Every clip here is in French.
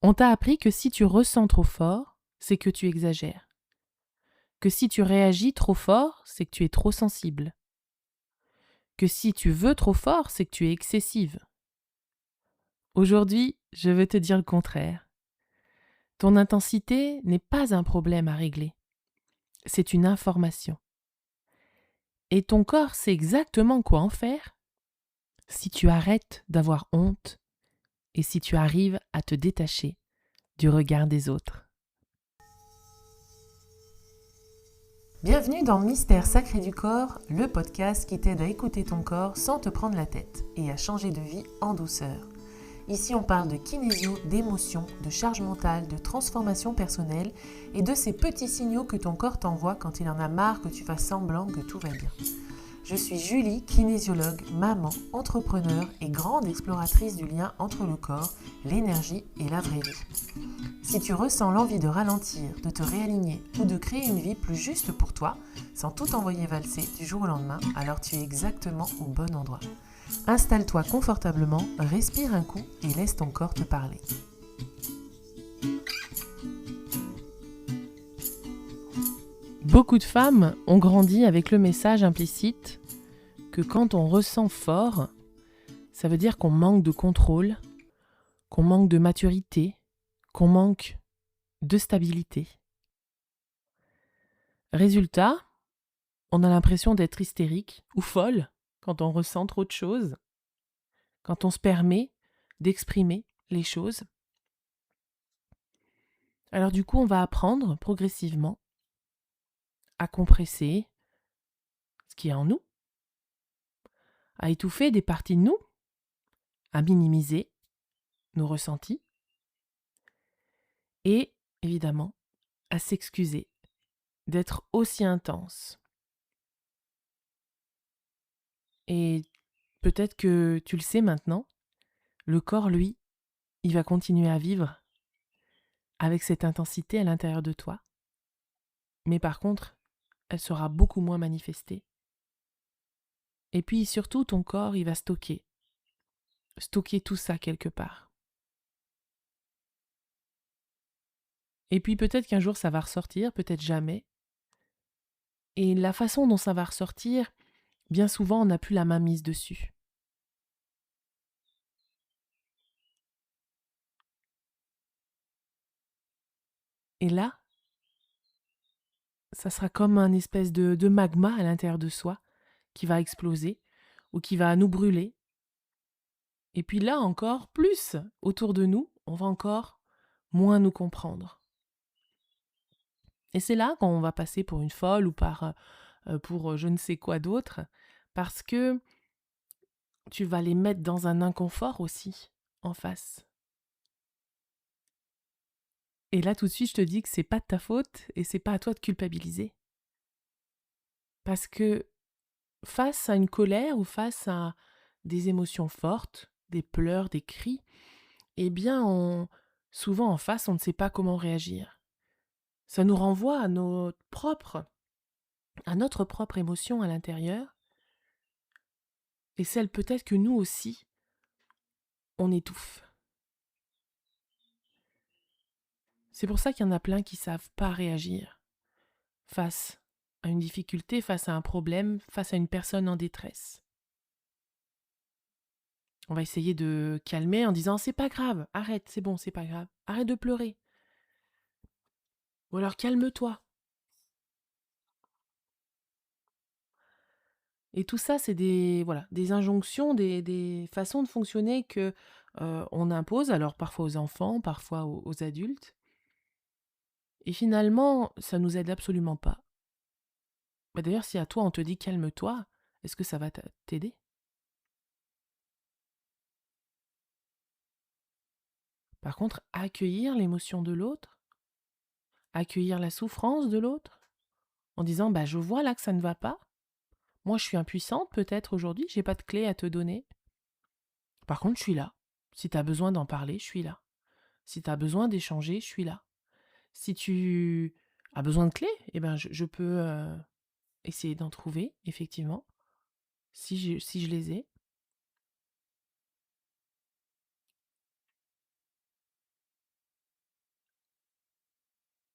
On t'a appris que si tu ressens trop fort, c'est que tu exagères. Que si tu réagis trop fort, c'est que tu es trop sensible. Que si tu veux trop fort, c'est que tu es excessive. Aujourd'hui, je veux te dire le contraire. Ton intensité n'est pas un problème à régler. C'est une information. Et ton corps sait exactement quoi en faire si tu arrêtes d'avoir honte et si tu arrives à te détacher du regard des autres. Bienvenue dans Mystère Sacré du Corps, le podcast qui t'aide à écouter ton corps sans te prendre la tête et à changer de vie en douceur. Ici, on parle de kinésio, d'émotions, de charge mentale, de transformation personnelle et de ces petits signaux que ton corps t'envoie quand il en a marre que tu fasses semblant que tout va bien. Je suis Julie, kinésiologue, maman, entrepreneur et grande exploratrice du lien entre le corps, l'énergie et la vraie vie. Si tu ressens l'envie de ralentir, de te réaligner ou de créer une vie plus juste pour toi, sans tout envoyer valser du jour au lendemain, alors tu es exactement au bon endroit. Installe-toi confortablement, respire un coup et laisse ton corps te parler. Beaucoup de femmes ont grandi avec le message implicite que quand on ressent fort, ça veut dire qu'on manque de contrôle, qu'on manque de maturité, qu'on manque de stabilité. Résultat, on a l'impression d'être hystérique ou folle quand on ressent trop de choses, quand on se permet d'exprimer les choses. Alors du coup, on va apprendre progressivement à compresser ce qui est en nous, à étouffer des parties de nous, à minimiser nos ressentis et, évidemment, à s'excuser d'être aussi intense. Et peut-être que tu le sais maintenant, le corps, lui, il va continuer à vivre avec cette intensité à l'intérieur de toi. Mais par contre, elle sera beaucoup moins manifestée. Et puis surtout, ton corps, il va stocker tout ça quelque part. Et puis peut-être qu'un jour ça va ressortir, peut-être jamais. Et la façon dont ça va ressortir, bien souvent, on n'a plus la main mise dessus. Et là, ça sera comme un espèce de magma à l'intérieur de soi qui va exploser ou qui va nous brûler. Et puis là encore, plus autour de nous, on va encore moins nous comprendre. Et c'est là qu'on va passer pour une folle ou pour je ne sais quoi d'autre, parce que tu vas les mettre dans un inconfort aussi en face. Et là tout de suite, je te dis que c'est pas de ta faute et c'est pas à toi de culpabiliser. Parce que face à une colère ou face à des émotions fortes, des pleurs, des cris, eh bien souvent en face, on ne sait pas comment réagir. Ça nous renvoie à notre propre émotion à l'intérieur, et celle peut-être que nous aussi, on étouffe. C'est pour ça qu'il y en a plein qui ne savent pas réagir face à une difficulté, face à un problème, face à une personne en détresse. On va essayer de calmer en disant c'est pas grave, arrête, c'est bon, c'est pas grave, arrête de pleurer. Ou alors calme-toi. Et tout ça, c'est des injonctions, des façons de fonctionner que on impose, alors parfois aux enfants, parfois aux adultes. Et finalement, ça nous aide absolument pas. D'ailleurs, si à toi on te dit calme-toi, est-ce que ça va t'aider? Par contre, accueillir l'émotion de l'autre, accueillir la souffrance de l'autre, en disant je vois là que ça ne va pas. Moi, je suis impuissante peut-être aujourd'hui, j'ai pas de clé à te donner. Par contre, je suis là. Si tu as besoin d'en parler, je suis là. Si tu as besoin d'échanger, je suis là. Si tu as besoin de clés, je peux essayer d'en trouver, effectivement, si je les ai.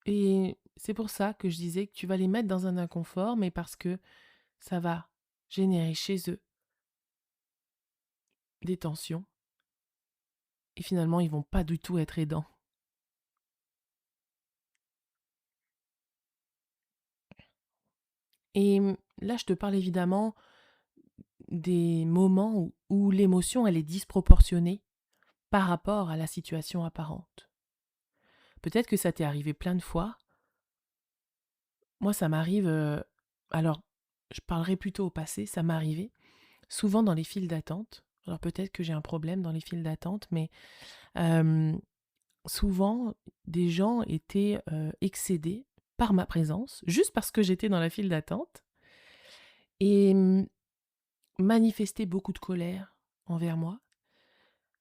Et c'est pour ça que je disais que tu vas les mettre dans un inconfort, mais parce que ça va générer chez eux des tensions et finalement, ils vont pas du tout être aidants. Et là, je te parle évidemment des moments où l'émotion, elle est disproportionnée par rapport à la situation apparente. Peut-être que ça t'est arrivé plein de fois. Moi, ça m'arrive, alors, je parlerai plutôt au passé, ça m'arrivait souvent dans les files d'attente. Alors peut-être que j'ai un problème dans les files d'attente, mais euh, souvent, des gens étaient excédés par ma présence, juste parce que j'étais dans la file d'attente, et manifestaient beaucoup de colère envers moi.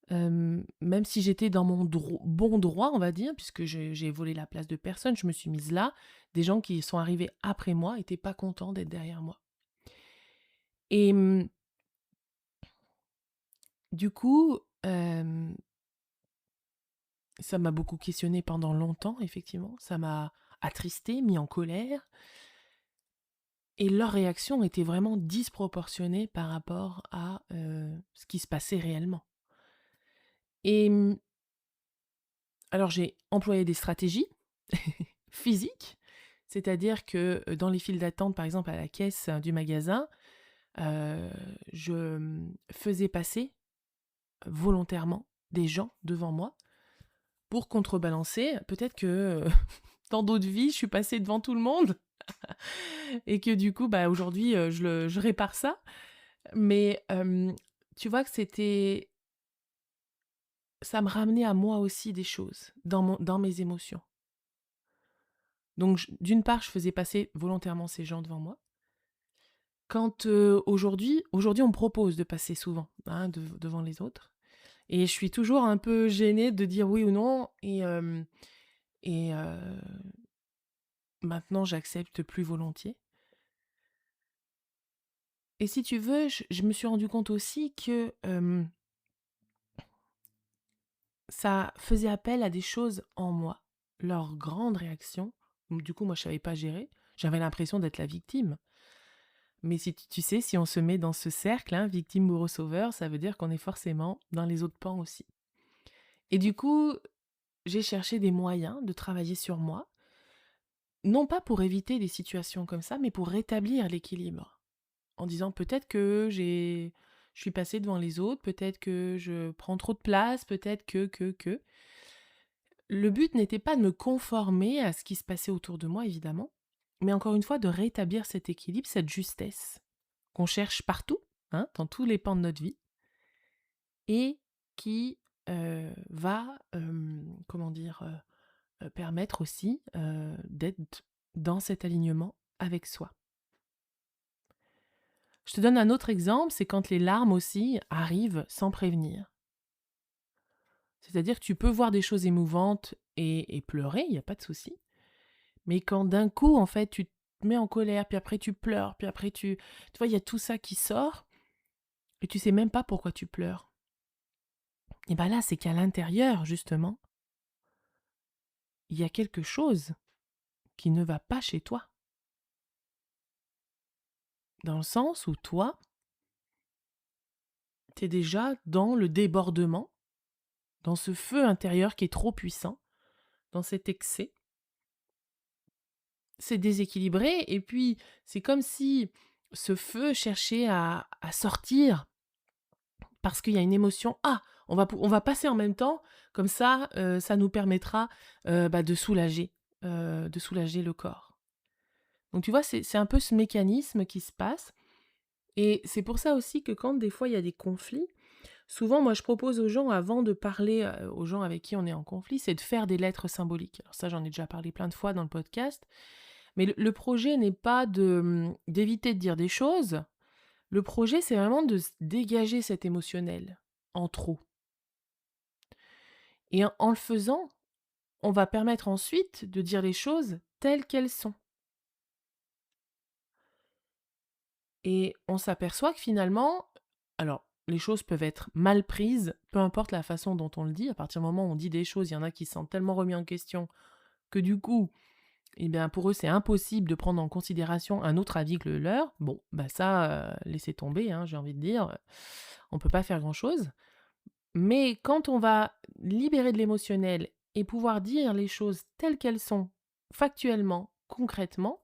Même si j'étais dans mon bon droit, on va dire, puisque j'ai volé la place de personne, je me suis mise là. Des gens qui sont arrivés après moi n'étaient pas contents d'être derrière moi. Et du coup, ça m'a beaucoup questionné pendant longtemps, effectivement. Ça m'a attristé, mis en colère. Et leur réaction était vraiment disproportionnée par rapport à ce qui se passait réellement. Et alors j'ai employé des stratégies physiques, c'est-à-dire que dans les files d'attente, par exemple à la caisse du magasin, je faisais passer volontairement des gens devant moi pour contrebalancer. Peut-être que dans d'autres vies, je suis passée devant tout le monde et que du coup, bah, aujourd'hui, je répare ça. Mais tu vois que ça me ramenait à moi aussi des choses dans mes émotions. Donc d'une part, je faisais passer volontairement ces gens devant moi. Quand aujourd'hui, on me propose de passer souvent devant les autres. Et je suis toujours un peu gênée de dire oui ou non. Et maintenant, j'accepte plus volontiers. Et si tu veux, je me suis rendu compte aussi que ça faisait appel à des choses en moi. Leur grande réaction, du coup, moi, je savais pas gérer. J'avais l'impression d'être la victime. Mais si tu sais, si on se met dans ce cercle, hein, victime, bourreau, sauveur, ça veut dire qu'on est forcément dans les autres pans aussi. Et du coup, j'ai cherché des moyens de travailler sur moi, non pas pour éviter des situations comme ça, mais pour rétablir l'équilibre. En disant peut-être que je suis passée devant les autres, peut-être que je prends trop de place, peut-être que. Le but n'était pas de me conformer à ce qui se passait autour de moi, évidemment, mais encore une fois, de rétablir cet équilibre, cette justesse qu'on cherche partout, hein, dans tous les pans de notre vie, et qui va, comment dire, permettre aussi d'être dans cet alignement avec soi. Je te donne un autre exemple, c'est quand les larmes aussi arrivent sans prévenir. C'est-à-dire que tu peux voir des choses émouvantes et pleurer, il n'y a pas de souci. Mais quand d'un coup, en fait, tu te mets en colère, puis après tu pleures, puis après tu vois, il y a tout ça qui sort, et tu sais même pas pourquoi tu pleures. Et bien là, c'est qu'à l'intérieur, justement, il y a quelque chose qui ne va pas chez toi. Dans le sens où toi, tu es déjà dans le débordement, dans ce feu intérieur qui est trop puissant, dans cet excès. C'est déséquilibré, et puis c'est comme si ce feu cherchait à sortir parce qu'il y a une émotion. Ah, on va passer en même temps, comme ça, ça nous permettra de soulager le corps. Donc tu vois, c'est un peu ce mécanisme qui se passe. Et c'est pour ça aussi que quand des fois il y a des conflits, souvent moi je propose aux gens, avant de parler aux gens avec qui on est en conflit, c'est de faire des lettres symboliques. Alors ça, j'en ai déjà parlé plein de fois dans le podcast. Mais le projet n'est pas d'éviter de dire des choses. Le projet, c'est vraiment de dégager cet émotionnel en trop. Et en le faisant, on va permettre ensuite de dire les choses telles qu'elles sont. Et on s'aperçoit que finalement, alors les choses peuvent être mal prises, peu importe la façon dont on le dit. À partir du moment où on dit des choses, il y en a qui se sentent tellement remis en question que du coup, eh bien, pour eux, c'est impossible de prendre en considération un autre avis que le leur. Bon, bah ça, laissez tomber, hein, j'ai envie de dire, on peut pas faire grand-chose. Mais quand on va libérer de l'émotionnel et pouvoir dire les choses telles qu'elles sont, factuellement, concrètement,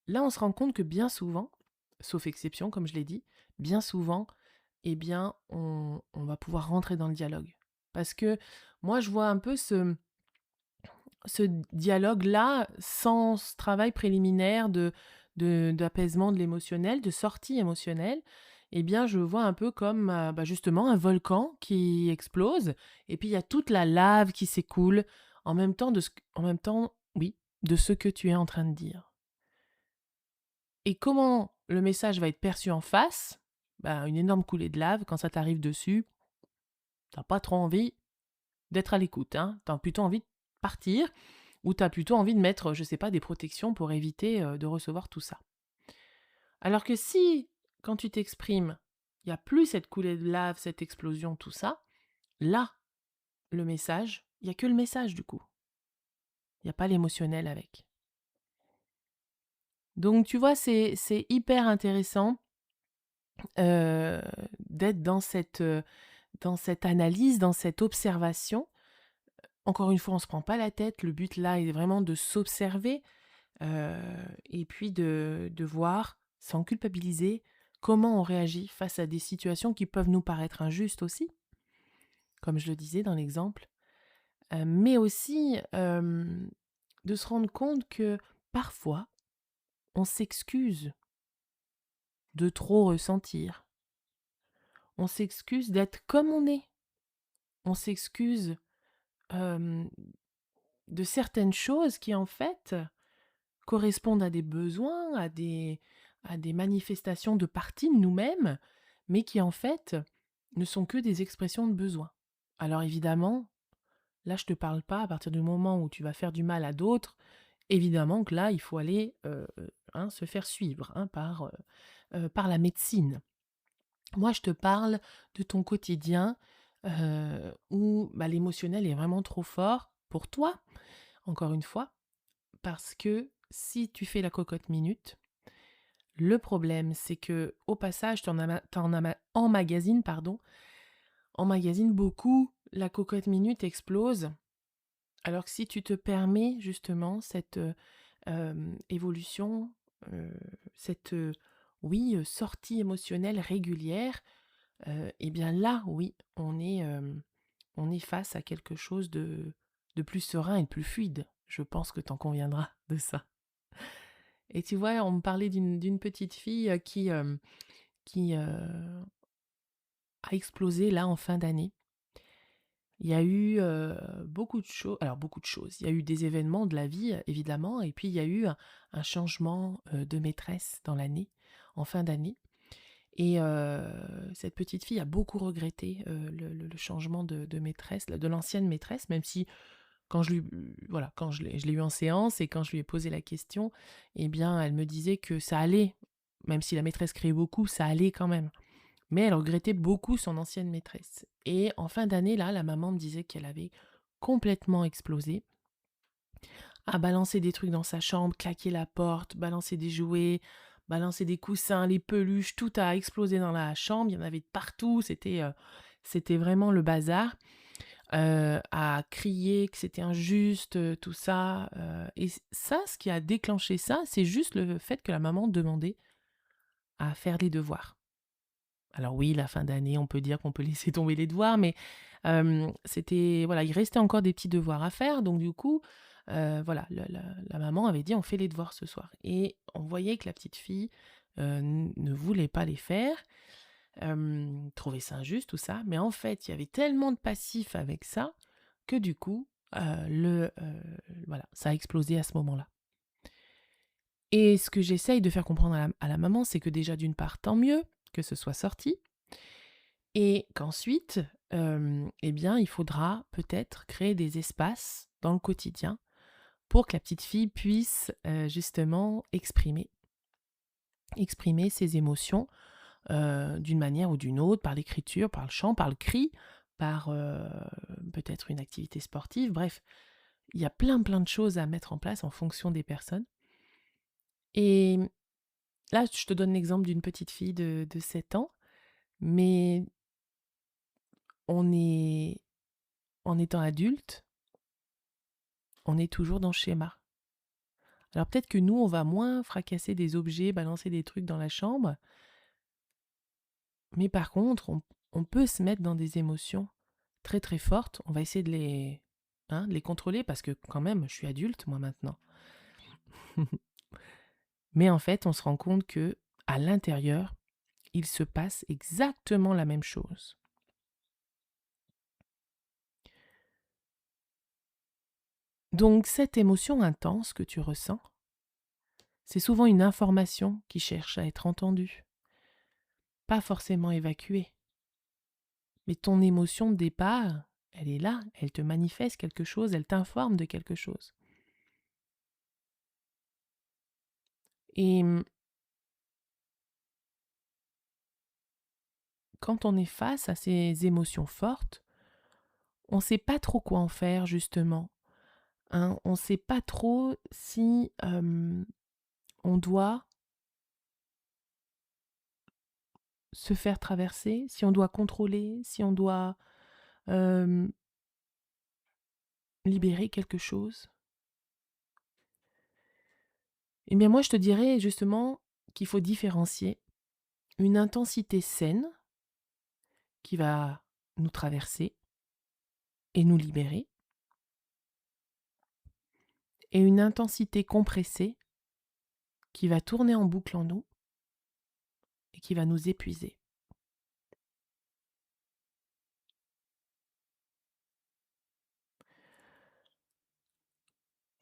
là, on se rend compte que bien souvent, sauf exception, comme je l'ai dit, bien souvent, eh bien, on va pouvoir rentrer dans le dialogue. Parce que moi, je vois un peu ce dialogue-là, sans ce travail préliminaire d'apaisement de l'émotionnel, de sortie émotionnelle, eh bien, je vois un peu comme justement un volcan qui explose, et puis il y a toute la lave qui s'écoule en même temps, oui, de ce que tu es en train de dire. Et comment le message va être perçu en face? Une énorme coulée de lave, quand ça t'arrive dessus, t'as pas trop envie d'être à l'écoute, hein. T'as plutôt envie de partir, ou t'as plutôt envie de mettre, je sais pas, des protections pour éviter de recevoir tout ça. Alors que si, quand tu t'exprimes, il n'y a plus cette coulée de lave, cette explosion, tout ça, là, le message, il n'y a que le message du coup. Il n'y a pas l'émotionnel avec. Donc tu vois, c'est hyper intéressant euh, d'être dans cette analyse, dans cette observation. Encore une fois, on ne se prend pas la tête. Le but là est vraiment de s'observer et puis de voir, sans culpabiliser, comment on réagit face à des situations qui peuvent nous paraître injustes aussi, comme je le disais dans l'exemple, mais aussi de se rendre compte que parfois, on s'excuse de trop ressentir. On s'excuse d'être comme on est. On s'excuse euh, de certaines choses qui, en fait, correspondent à des besoins, à des manifestations de partie de nous-mêmes, mais qui, en fait, ne sont que des expressions de besoin. Alors évidemment, là, je ne te parle pas à partir du moment où tu vas faire du mal à d'autres. Évidemment que là, il faut aller se faire suivre par la médecine. Moi, je te parle de ton quotidien où l'émotionnel est vraiment trop fort pour toi, encore une fois, parce que si tu fais la cocotte minute, le problème, c'est que au passage, tu emmagasines beaucoup, la cocotte minute explose. Alors que si tu te permets justement cette évolution, euh, cette sortie émotionnelle régulière, eh bien là, oui, on est face à quelque chose de plus serein et de plus fluide. Je pense que tu en conviendras de ça. Et tu vois, on me parlait d'une petite fille qui a explosé là en fin d'année. Il y a eu beaucoup de choses. Alors, beaucoup de choses. Il y a eu des événements de la vie, évidemment, et puis il y a eu un changement de maîtresse dans l'année, en fin d'année. Et cette petite fille a beaucoup regretté le changement de maîtresse, de l'ancienne maîtresse, même si quand je l'ai eu en séance et quand je lui ai posé la question, eh bien, elle me disait que ça allait, même si la maîtresse criait beaucoup, ça allait quand même. Mais elle regrettait beaucoup son ancienne maîtresse. Et en fin d'année, là, la maman me disait qu'elle avait complètement explosé, a balancé des trucs dans sa chambre, claqué la porte, balancé des jouets, balancé des coussins, les peluches, tout a explosé dans la chambre, il y en avait de partout, c'était vraiment le bazar. À crier que c'était injuste, tout ça. Et ça, ce qui a déclenché ça, c'est juste le fait que la maman demandait à faire les devoirs. Alors oui, la fin d'année, on peut dire qu'on peut laisser tomber les devoirs, mais il restait encore des petits devoirs à faire. Donc du coup, la maman avait dit on fait les devoirs ce soir. Et on voyait que la petite fille ne voulait pas les faire, trouvait ça injuste, tout ça. Mais en fait, il y avait tellement de passifs avec ça que du coup, ça a explosé à ce moment-là. Et ce que j'essaye de faire comprendre à la maman, c'est que déjà d'une part, tant mieux que ce soit sorti, et qu'ensuite, il faudra peut-être créer des espaces dans le quotidien pour que la petite fille puisse justement exprimer ses émotions d'une manière ou d'une autre, par l'écriture, par le chant, par le cri, par peut-être une activité sportive, bref. Il y a plein de choses à mettre en place en fonction des personnes. Et là, je te donne l'exemple d'une petite fille de 7 ans, mais on est, en étant adulte, on est toujours dans le schéma. Alors peut-être que nous, on va moins fracasser des objets, balancer des trucs dans la chambre, mais par contre, on peut se mettre dans des émotions très très fortes. On va essayer de les contrôler parce que quand même, je suis adulte moi maintenant. Mais en fait, on se rend compte que à l'intérieur, il se passe exactement la même chose. Donc cette émotion intense que tu ressens, c'est souvent une information qui cherche à être entendue, pas forcément évacuée. Mais ton émotion de départ, elle est là, elle te manifeste quelque chose, elle t'informe de quelque chose. Et quand on est face à ces émotions fortes, on ne sait pas trop quoi en faire justement. On ne sait pas trop si on doit se faire traverser, si on doit contrôler, si on doit euh, libérer quelque chose. Eh bien moi je te dirais justement qu'il faut différencier une intensité saine qui va nous traverser et nous libérer, et une intensité compressée qui va tourner en boucle en nous et qui va nous épuiser.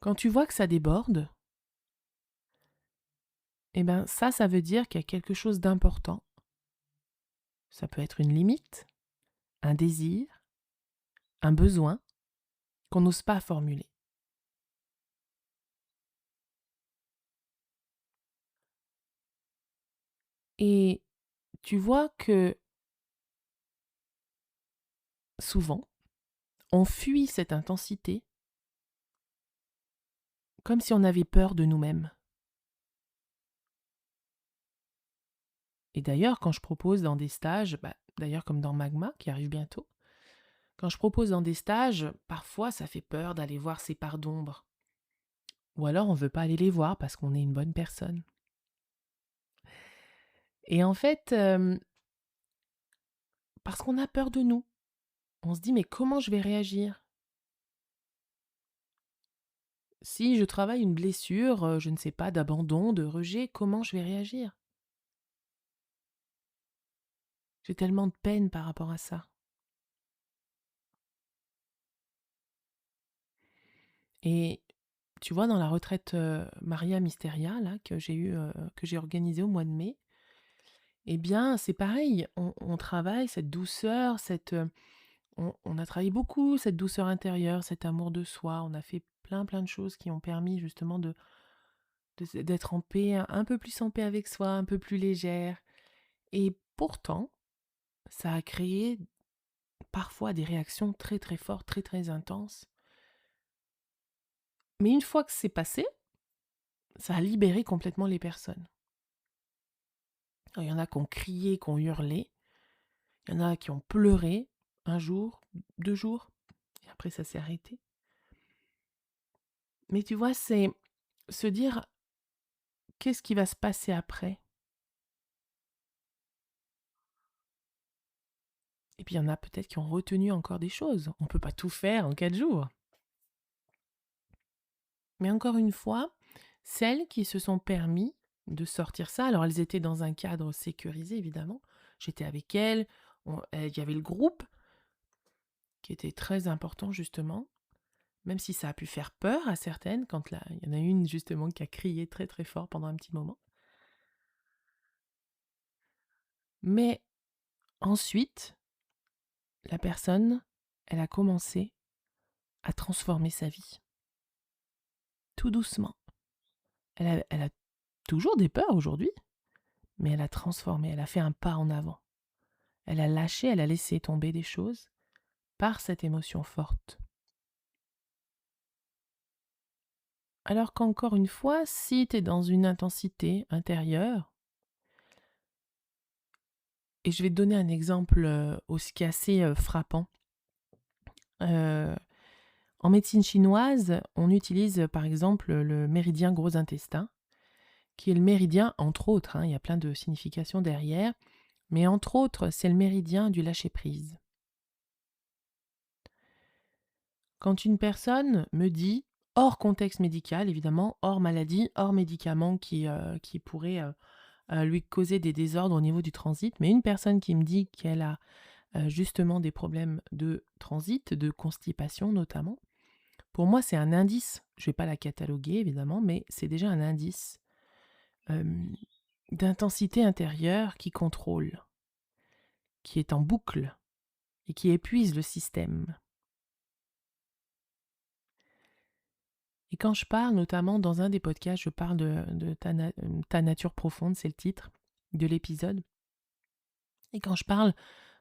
Quand tu vois que ça déborde, eh ben ça veut dire qu'il y a quelque chose d'important. Ça peut être une limite, un désir, un besoin qu'on n'ose pas formuler. Et tu vois que souvent, on fuit cette intensité comme si on avait peur de nous-mêmes. Et d'ailleurs, quand je propose dans des stages, d'ailleurs comme dans Magma, qui arrive bientôt, quand je propose dans des stages, parfois ça fait peur d'aller voir ces parts d'ombre. Ou alors on ne veut pas aller les voir parce qu'on est une bonne personne. Et en fait, parce qu'on a peur de nous. On se dit, mais comment je vais réagir? Si je travaille une blessure, je ne sais pas, d'abandon, de rejet, comment je vais réagir? J'ai tellement de peine par rapport à ça. Et tu vois, dans la retraite Maria Mysteria, là, que j'ai organisée au mois de mai, eh bien, c'est pareil. On travaille cette douceur, on a travaillé beaucoup cette douceur intérieure, cet amour de soi. On a fait plein de choses qui ont permis justement d'être en paix, un peu plus en paix avec soi, un peu plus légère. Et pourtant, ça a créé parfois des réactions très très fortes, très très intenses. Mais une fois que c'est passé, ça a libéré complètement les personnes. Alors, il y en a qui ont crié, qui ont hurlé. Il y en a qui ont pleuré un jour, 2 jours. Et après, ça s'est arrêté. Mais tu vois, c'est se dire qu'est-ce qui va se passer après. Et puis, il y en a peut-être qui ont retenu encore des choses. On ne peut pas tout faire en 4 jours. Mais encore une fois, celles qui se sont permis de sortir ça, alors elles étaient dans un cadre sécurisé évidemment, j'étais avec elles, il y avait le groupe qui était très important justement, même si ça a pu faire peur à certaines, quand là, il y en a une justement qui a crié très très fort pendant un petit moment. Mais ensuite, la personne, elle a commencé à transformer sa vie, tout doucement. Elle a toujours des peurs aujourd'hui, mais elle a transformé, elle a fait un pas en avant. Elle a lâché, elle a laissé tomber des choses par cette émotion forte. Alors qu'encore une fois, si tu es dans une intensité intérieure, et je vais te donner un exemple aussi qui est assez frappant. Euh, En médecine chinoise, on utilise par exemple le méridien gros intestin, qui est le méridien, entre autres, il y a plein de significations derrière, mais entre autres, c'est le méridien du lâcher-prise. Quand une personne me dit, hors contexte médical évidemment, hors maladie, hors médicaments qui pourraient lui causer des désordres au niveau du transit, mais une personne qui me dit qu'elle a justement des problèmes de transit, de constipation notamment, pour moi c'est un indice, je ne vais pas la cataloguer évidemment, mais c'est déjà un indice euh, d'intensité intérieure qui contrôle, qui est en boucle et qui épuise le système. Et quand je parle, notamment dans un des podcasts, je parle de ta nature profonde, c'est le titre de l'épisode. Et quand je parle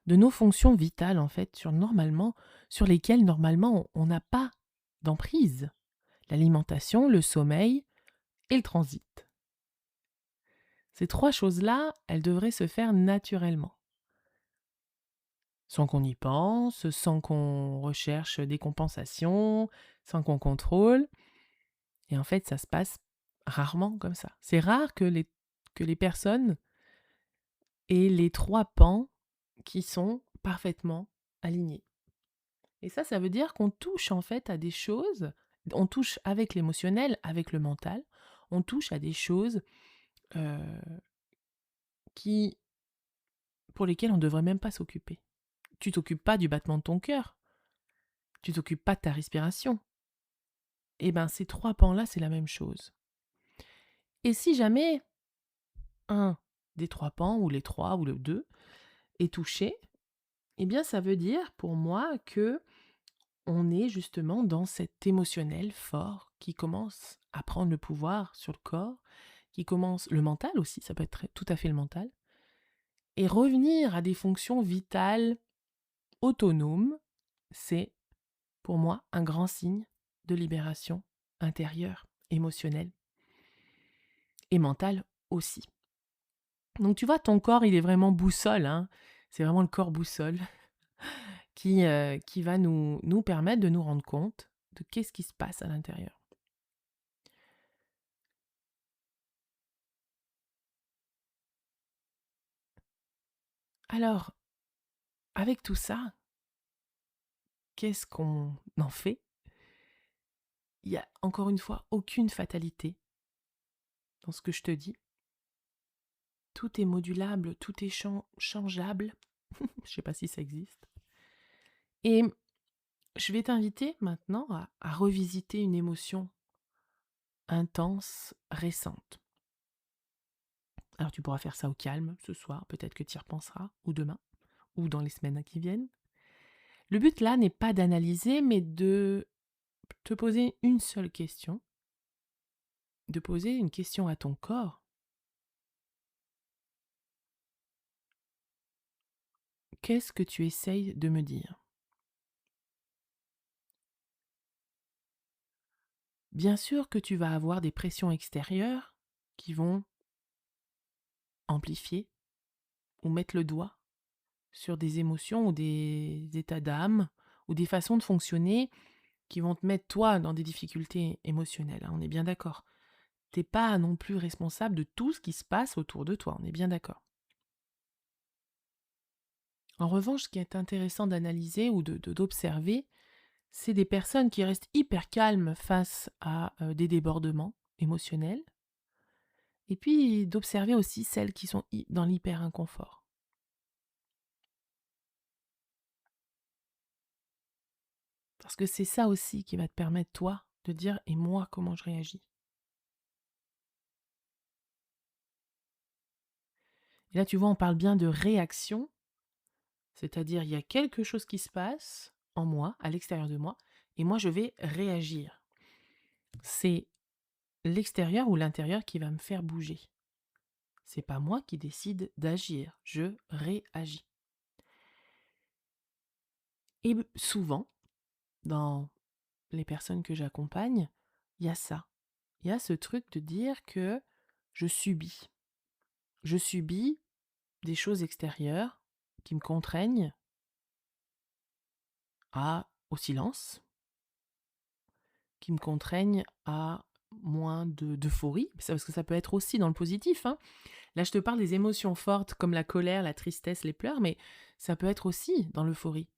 de nos fonctions vitales, en fait, sur lesquelles normalement on n'a pas d'emprise, l'alimentation, le sommeil et le transit. Ces trois choses-là, elles devraient se faire naturellement. Sans qu'on y pense, sans qu'on recherche des compensations, sans qu'on contrôle. Et en fait, ça se passe rarement comme ça. C'est rare que les personnes aient les trois pans qui sont parfaitement alignés. Et ça veut dire qu'on touche en fait à des choses, on touche avec l'émotionnel, avec le mental, on touche à des choses euh, qui, pour lesquelles on ne devrait même pas s'occuper. Tu t'occupes pas du battement de ton cœur, tu t'occupes pas de ta respiration. Et bien ces trois pans-là, c'est la même chose. Et si jamais un des trois pans, ou les trois, ou le deux, est touché, eh bien ça veut dire pour moi que on est justement dans cet émotionnel fort qui commence à prendre le pouvoir sur le corps, qui commence, le mental aussi, ça peut être tout à fait le mental, et revenir à des fonctions vitales autonomes, c'est pour moi un grand signe de libération intérieure, émotionnelle et mentale aussi. Donc tu vois, ton corps, il est vraiment boussole, c'est vraiment le corps boussole qui va nous permettre de nous rendre compte de qu'est-ce qui se passe à l'intérieur. Alors, avec tout ça, qu'est-ce qu'on en fait? Il y a encore une fois aucune fatalité dans ce que je te dis. Tout est modulable, tout est changeable. Je ne sais pas si ça existe. Et je vais t'inviter maintenant à revisiter une émotion intense, récente. Alors tu pourras faire ça au calme ce soir, peut-être que tu y repenseras, ou demain, ou dans les semaines qui viennent. Le but là n'est pas d'analyser, mais de te poser une seule question, de poser une question à ton corps. Qu'est-ce que tu essayes de me dire? Bien sûr que tu vas avoir des pressions extérieures qui vont amplifier ou mettre le doigt sur des émotions ou des états d'âme ou des façons de fonctionner qui vont te mettre toi dans des difficultés émotionnelles. On est bien d'accord. T'es pas non plus responsable de tout ce qui se passe autour de toi. On est bien d'accord. En revanche, ce qui est intéressant d'analyser ou d'observer, c'est des personnes qui restent hyper calmes face à des débordements émotionnels. Et puis d'observer aussi celles qui sont dans l'hyper-inconfort. Parce que c'est ça aussi qui va te permettre, toi, de dire et moi, comment je réagis. Et là, tu vois, on parle bien de réaction, c'est-à-dire il y a quelque chose qui se passe en moi, à l'extérieur de moi, et moi, je vais réagir. C'est l'extérieur ou l'intérieur qui va me faire bouger. C'est pas moi qui décide d'agir, je réagis. Et souvent, dans les personnes que j'accompagne, il y a ça. il y a ce truc de dire que je subis. Je subis des choses extérieures qui me contraignent au silence, qui me contraignent à moins d'euphorie, parce que ça peut être aussi dans le positif, hein. Là, je te parle des émotions fortes comme la colère, la tristesse, les pleurs, mais ça peut être aussi dans l'euphorie.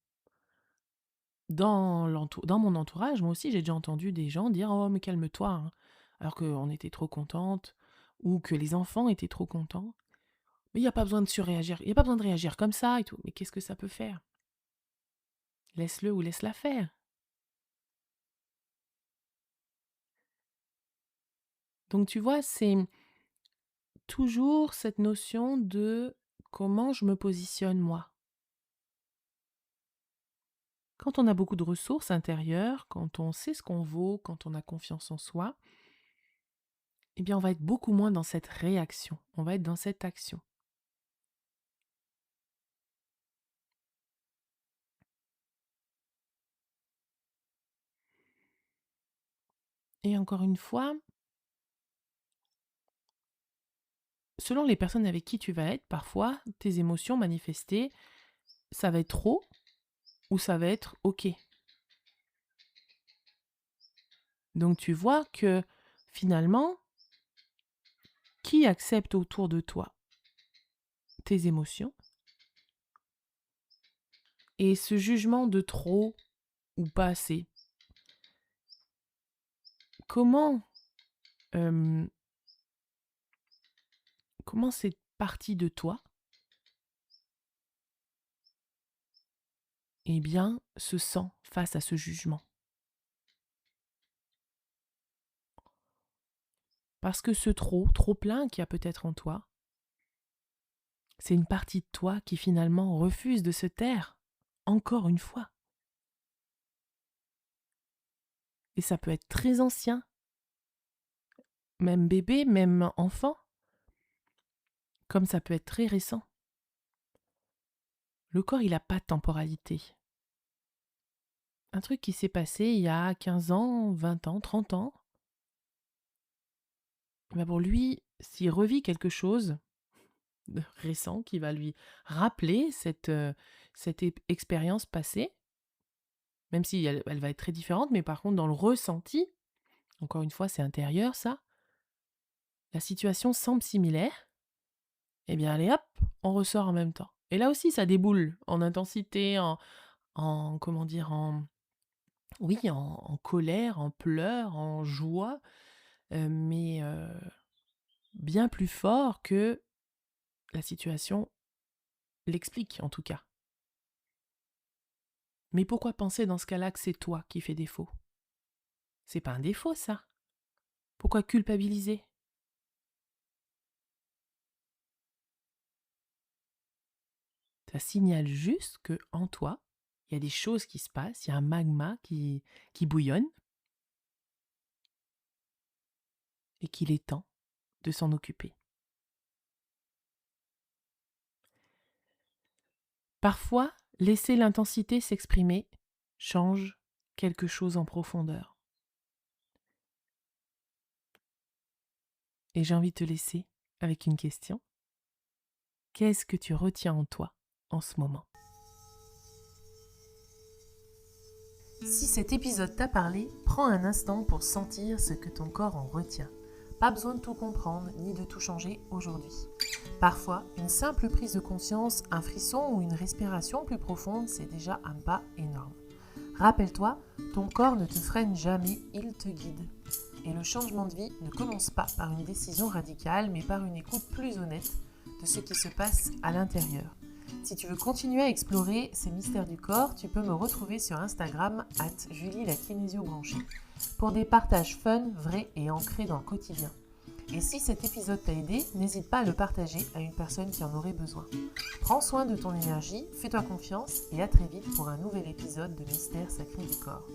Dans mon entourage, moi aussi, j'ai déjà entendu des gens dire: «Oh, mais calme-toi, hein», alors qu'on était trop contente ou que les enfants étaient trop contents. «Mais il y a pas besoin de surréagir, il y a pas besoin de réagir comme ça et tout». Mais qu'est-ce que ça peut faire? Laisse-le ou laisse-la faire. Donc tu vois, c'est toujours cette notion de comment je me positionne moi. Quand on a beaucoup de ressources intérieures, quand on sait ce qu'on vaut, quand on a confiance en soi, eh bien on va être beaucoup moins dans cette réaction, on va être dans cette action. Et encore une fois, selon les personnes avec qui tu vas être, parfois tes émotions manifestées, ça va être trop ou ça va être OK. Donc tu vois que finalement, qui accepte autour de toi tes émotions et ce jugement de trop ou pas assez, comment, euh, comment cette partie de toi, eh bien, se sent face à ce jugement. Parce que ce trop plein qu'il y a peut-être en toi, c'est une partie de toi qui finalement refuse de se taire, encore une fois. Et ça peut être très ancien, même bébé, même enfant, comme ça peut être très récent. Le corps, il n'a pas de temporalité. Un truc qui s'est passé il y a 15 ans, 20 ans, 30 ans, ben pour lui, s'il revit quelque chose de récent qui va lui rappeler cette expérience passée, même si elle va être très différente, mais par contre dans le ressenti, encore une fois c'est intérieur ça, la situation semble similaire, et bien allez hop, on ressort en même temps. Et là aussi ça déboule en intensité, en comment dire, oui, en colère, en pleurs, en joie, mais bien plus fort que la situation l'explique en tout cas. Mais pourquoi penser dans ce cas-là que c'est toi qui fais défaut? C'est pas un défaut ça. Pourquoi culpabiliser? Ça signale juste que en toi, il y a des choses qui se passent, il y a un magma qui bouillonne et qu'il est temps de s'en occuper. Parfois, laisser l'intensité s'exprimer change quelque chose en profondeur. Et j'ai envie de te laisser avec une question. Qu'est-ce que tu retiens en toi en ce moment? Si cet épisode t'a parlé, prends un instant pour sentir ce que ton corps en retient. Pas besoin de tout comprendre ni de tout changer aujourd'hui. Parfois, une simple prise de conscience, un frisson ou une respiration plus profonde, c'est déjà un pas énorme. Rappelle-toi, ton corps ne te freine jamais, il te guide. Et le changement de vie ne commence pas par une décision radicale, mais par une écoute plus honnête de ce qui se passe à l'intérieur. Si tu veux continuer à explorer ces mystères du corps, tu peux me retrouver sur Instagram @JulieLaKinésioBranchée pour des partages fun, vrais et ancrés dans le quotidien. Et si cet épisode t'a aidé, n'hésite pas à le partager à une personne qui en aurait besoin. Prends soin de ton énergie, fais-toi confiance et à très vite pour un nouvel épisode de Mystères sacrés du corps.